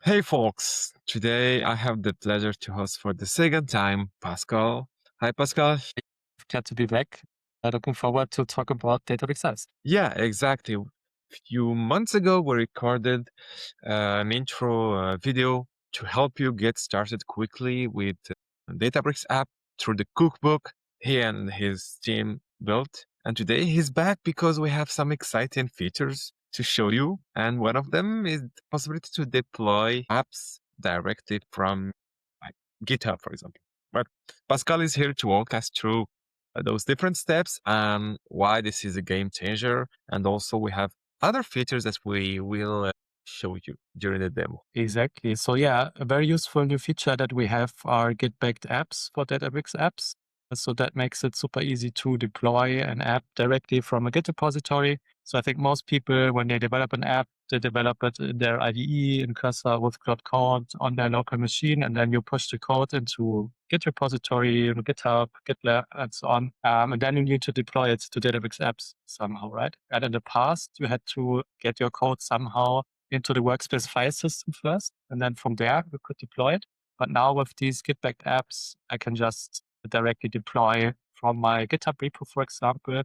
Hey folks, today I have the pleasure to host for the second time Pascal. Hi Pascal. Glad to be back. Looking forward to talk about Databricks apps. Yeah, exactly. Few months ago we recorded an intro video to help you get started quickly with Databricks app through the cookbook he and his team built. And today he's back because we have some exciting features to show you. And one of them is the possibility to deploy apps directly from like GitHub, for example. But Pascal is here to walk us through those different steps and why this is a game changer. And also we have other features that we will show you during the demo. Exactly. So yeah, a very useful new feature that we have are Git-Backed apps for Databricks apps. So that makes it super easy to deploy an app directly from a Git repository. So I think most people, when they develop an app, they develop it in their IDE in Cursor with Cloud Code on their local machine, and then you push the code into Git repository, GitHub, GitLab, and so on. And then you need to deploy it to Databricks apps somehow, right? And in the past, you had to get your code somehow into the workspace file system first, and then from there we could deploy it. But now with these Git-Backed apps, I can just directly deploy from my GitHub repo, for example.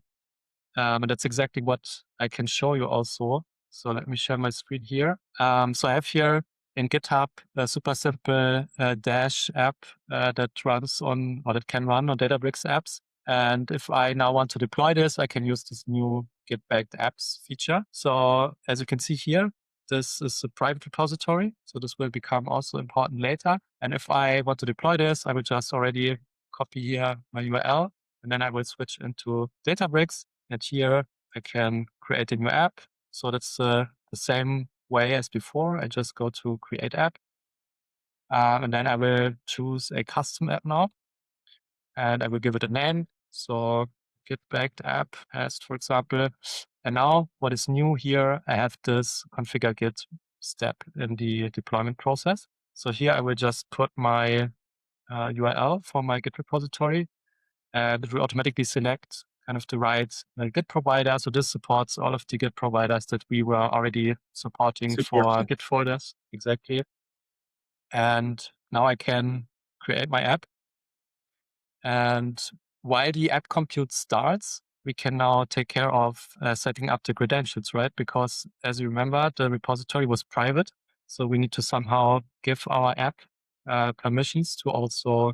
And that's exactly what I can show you also. So let me share my screen here. So I have here in GitHub a super simple Dash app that runs on, or that can run on Databricks apps. And if I now want to deploy this, I can use this new Git-Backed apps feature. So as you can see here, this is a private repository. So this will become also important later. And if I want to deploy this, I will just already copy here my URL, and then I will switch into Databricks. And here I can create a new app. So that's the same way as before. I just go to create app. And then I will choose a custom app now. And I will give it a name. So Git-Backed app as, for example. And now what is new here, I have this configure Git step in the deployment process. So here I will just put my URL for my Git repository, and it will automatically select kind of the right Git provider. So this supports all of the Git providers that we were already supporting for Supporting. Git folders. Exactly. And now I can create my app. And while the app compute starts, we can now take care of setting up the credentials, right? Because as you remember, the repository was private. So we need to somehow give our app permissions to also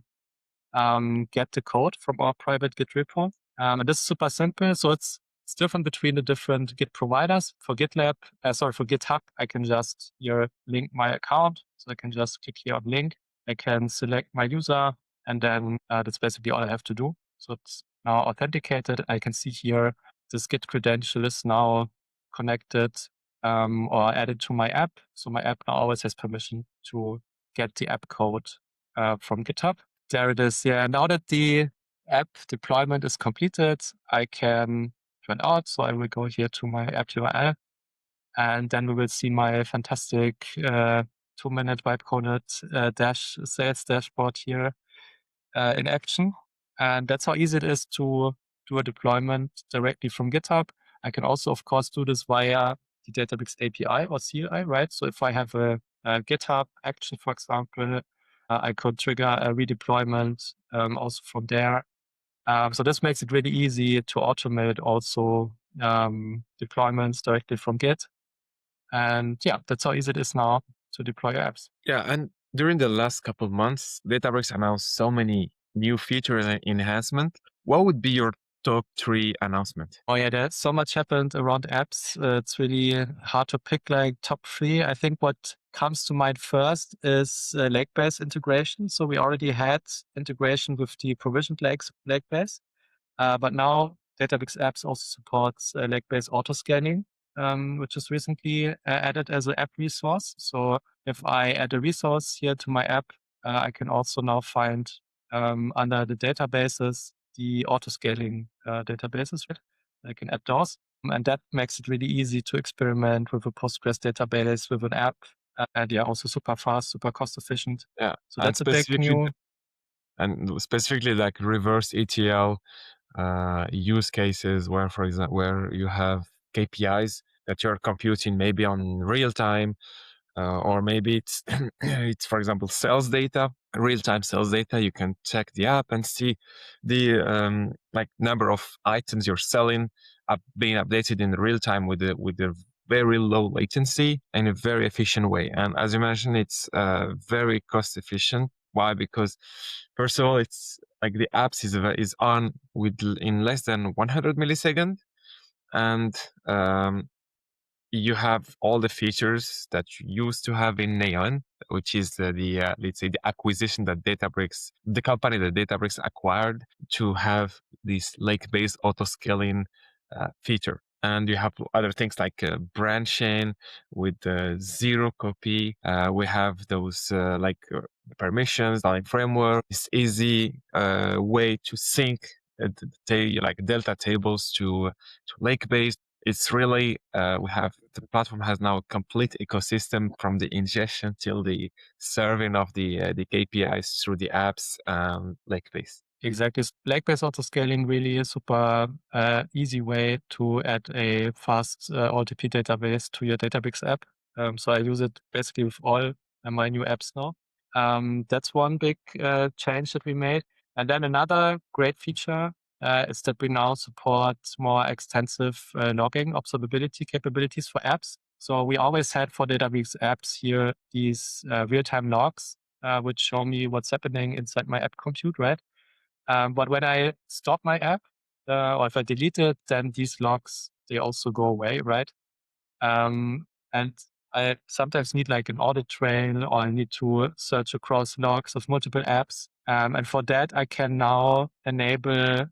get the code from our private Git repo. And this is super simple. So it's different between the different Git providers. For GitLab, for GitHub, I can just here link my account. So I can just click here on link. I can select my user, and then that's basically all I have to do. So it's now authenticated. I can see here this Git credential is now connected or added to my app. So my app now always has permission to get the app code from GitHub. There it is. Yeah. Now that the app deployment is completed, I can run out. So I will go here to my app URL, and then we will see my fantastic 2-minute vibe coded dash sales dashboard here in action. And that's how easy it is to do a deployment directly from GitHub. I can also, of course, do this via the Databricks API or CLI, right? So if I have a GitHub action, for example, I could trigger a redeployment also from there. So this makes it really easy to automate also deployments directly from Git. And yeah, that's how easy it is now to deploy apps. Yeah, and during the last couple of months, Databricks announced so many new features and enhancement. What would be your top 3 announcement? Oh yeah, there's so much happened around apps. It's really hard to pick like top 3. I think what comes to mind first is Lakebase integration. So we already had integration with the provisioned Lakebase, but now Databricks apps also supports Lakebase Autoscaling, which is recently added as an app resource. So if I add a resource here to my app, I can also now find under the databases the autoscaling databases. Right? I can add those, and that makes it really easy to experiment with a Postgres database with an app. And yeah, also super fast, super cost efficient. Yeah, So and that's a big new. specifically like reverse ETL use cases where, for example, where you have KPIs that you're computing maybe on real time or maybe it's it's, for example, sales data, real-time sales data. You can check the app and see the like number of items you're selling being updated in real time with the very low latency in a very efficient way. And as you mentioned, it's very cost efficient. Why? Because first of all, it's like the apps is on with in less than 100 milliseconds, and you have all the features that you used to have in Neon, which is the let's say the acquisition that Databricks, the company that Databricks acquired to have this Lakebase autoscaling feature. And you have other things like branching with zero copy. We have those permissions, like framework. It's easy way to sync like Delta tables to Lakebase. It's really we have the platform has now a complete ecosystem from the ingestion till the serving of the KPIs through the apps Lakebase. Exactly. Lakebase autoscaling really is super easy way to add a fast OLTP database to your Databricks app. So I use it basically with all my new apps now. That's one big change that we made. And then another great feature is that we now support more extensive logging observability capabilities for apps. So we always had for Databricks apps here these real-time logs, which show me what's happening inside my app compute, right? But when I stop my app, or if I delete it, then these logs, they also go away, right? And I sometimes need like an audit trail, or I need to search across logs of multiple apps. And for that, I can now enable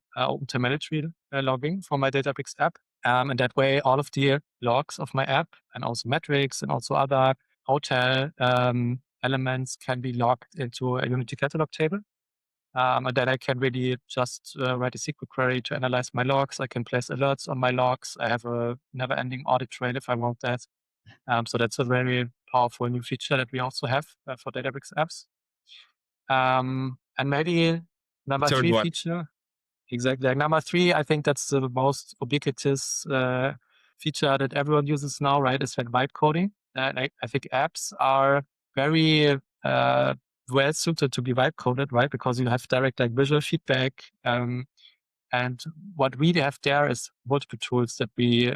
Telemetry logging for my Databricks app. And that way, all of the logs of my app and also metrics and also other hotel elements can be logged into a Unity catalog table. And then I can really just write a SQL query to analyze my logs. I can place alerts on my logs. I have a never-ending audit trail if I want that. So that's a very powerful new feature that we also have for Databricks apps. And maybe number Third three one. feature. Exactly. Like number three, I think that's the most ubiquitous feature that everyone uses now, right? Is like vibe coding. I think apps are very well suited to be vibe coded, right? Because you have direct like visual feedback. And what we have there is multiple tools that we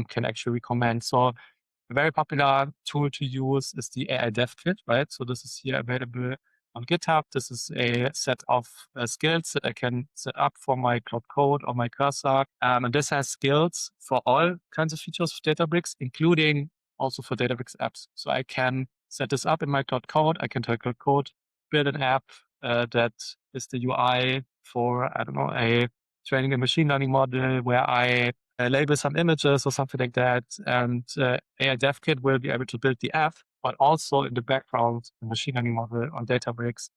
can actually recommend. So a very popular tool to use is the AI Dev Kit, right? So this is here available on GitHub. This is a set of skills that I can set up for my Cloud Code or my cursor. And this has skills for all kinds of features of Databricks, including also for Databricks apps. So I can set this up in my Cloud Code. I can tell Cloud Code, build an app that is the UI for, I don't know, a training a machine learning model where I label some images or something like that. And AI Dev Kit will be able to build the app, but also in the background, the machine learning model on Databricks.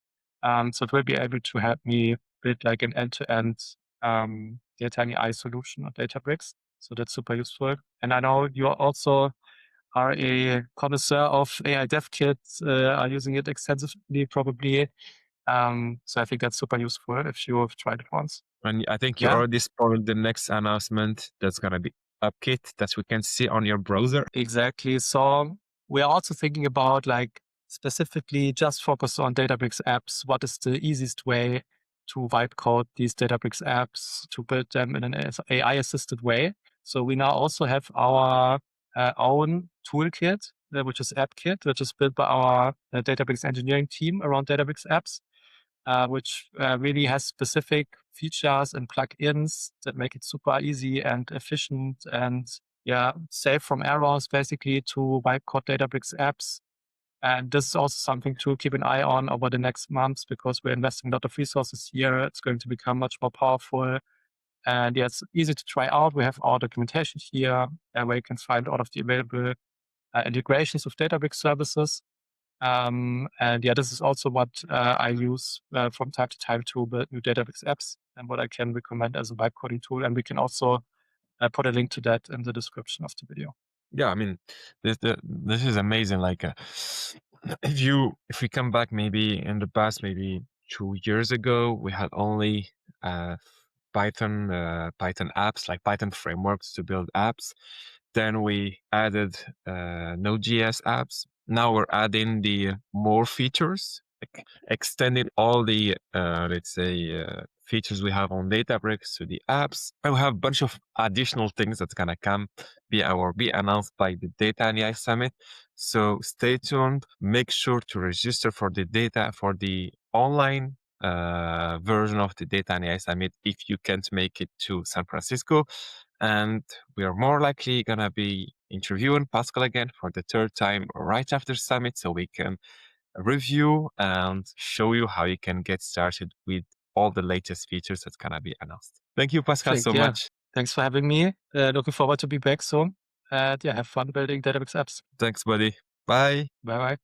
So it will be able to help me build like an end-to-end data AI solution on Databricks. So that's super useful. And I know you also are a connoisseur of AI Dev Kits, are using it extensively probably. So I think that's super useful if you've tried it once. And I think you Yeah, already spoiled the next announcement that's gonna be UpKit that we can see on your browser. exactly. So we're also thinking about like specifically just focus on Databricks apps. What is the easiest way to vibe code these Databricks apps to build them in an AI assisted way? So we now also have our own toolkit, which is AppKit, which is built by our Databricks engineering team around Databricks apps. Which really has specific features and plugins that make it super easy and efficient and safe from errors basically to wipe code Databricks apps. And this is also something to keep an eye on over the next months because we're investing a lot of resources here. It's going to become much more powerful. And it's easy to try out. We have our documentation here where you can find all of the available integrations with Databricks services. And this is also what I use from time to time to build new Databricks apps and what I can recommend as a vibe coding tool. And we can also put a link to that in the description of the video. Yeah, I mean, this is amazing. Like, if we come back maybe in the past, maybe 2 years ago, we had only Python apps, like Python frameworks to build apps. Then we added Node.js apps. Now we're adding the more features, like extending all the, let's say, features we have on Databricks to the apps. And we have a bunch of additional things that's going to come be announced by the Data and AI Summit. So stay tuned. Make sure to register for the online version of the Data and AI Summit if you can't make it to San Francisco. And we are more likely going to be interviewing Pascal again for the third time right after Summit so we can review and show you how you can get started with all the latest features that's going to be announced. Thank you, Pascal, so much. Thanks for having me. Looking forward to be back soon. And yeah, have fun building Databricks apps. Thanks, buddy. Bye. Bye bye.